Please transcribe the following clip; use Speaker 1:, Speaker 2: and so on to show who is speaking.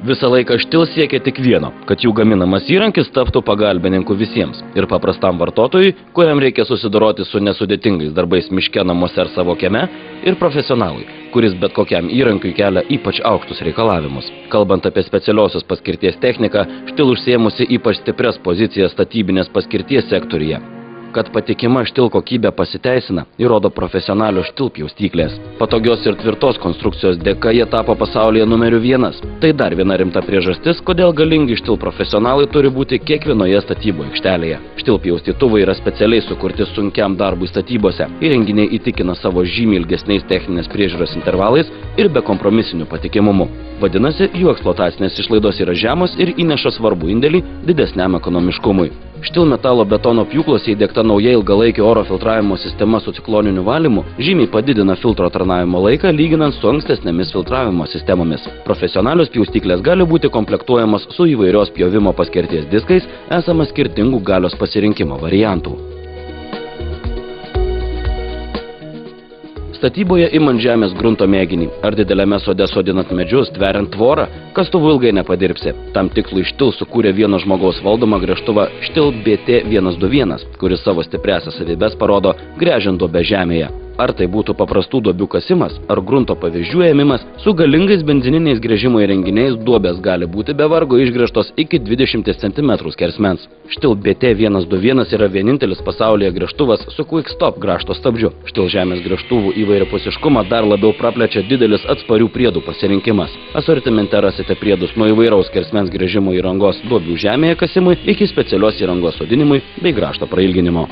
Speaker 1: Visą laiką Štil siekia tik vieno, kad jų gaminamas įrankis taptų pagalbininku visiems ir paprastam vartotojui, kuriam reikia susidoroti su nesudėtingais darbais miške, namuose ar savo kieme, ir profesionalui, kuris bet kokiam įrankiui kelia ypač aukštus reikalavimus. Kalbant apie specialiosios paskirties techniką, Štil užsiėmusi ypač stiprias pozicijas statybinės paskirties sektoriuje. Kad patikima Štil kokybė pasiteisina, įrodo profesionalios Štil pjaustyklės. Patogios ir tvirtos konstrukcijos dėka jie tapo pasaulyje numeriu 1. Tai dar viena rimta priežastis, kodėl galingi Štil profesionalai turi būti kiekvienoje statybų aikštelėje. Štil pjaustytuvai yra specialiai sukurti sunkiam darbui statybose. Įrenginiai įtikina savo žymiai ilgesniais techninės priežiūros intervalais ir bekompromisiniu patikimumu. Vadinasi, jų eksploatacinės išlaidos yra žemos ir įneša svarbų indėlį didesniam ekonomiškumui. Štil metalo betono pjūklose įdiegta nauja ilgalaikio oro filtravimo sistema su cikloniniu valymu žymiai padidina filtro tarnavimo laiką lyginant su ankstesnėmis filtravimo sistemomis. Profesionalios pjaustyklės gali būti komplektuojamos su įvairios pjovimo paskirties diskais, esama skirtingų galios pasirinkimo variantų. Statyboje imant žemės grunto mėginį, ar dideliame sode sodinant medžius, tveriant tvorą, kastuvu ilgai nepadirbsi. Tam tikslui Štil sukūrė vieno žmogaus valdomą gręžtuvą Štil BT121, kuris savo stipriasias savybes parodo gręžiant duobę žemėje. Ar tai būtų paprastų duobių kasimas, ar grunto pavyzdžių ėmimas, su galingais benzininiais gręžimo įrenginiais duobės gali būti be vargo išgręžtos iki 20 cm skersmens. Štil BT121 yra vienintelis pasaulyje gręžtuvas su Quick Stop grąžto stabdžiu. Štil žemės gręžtuvų įvairiapusiškumą dar labiau praplečia didelis atsparių priedų pasirinkimas. Asortimente rasite priedus nuo įvairaus skersmens gręžimo įrangos duobių žemėje kasimui iki specialios įrangos sodinimui bei grąžto prailginimo.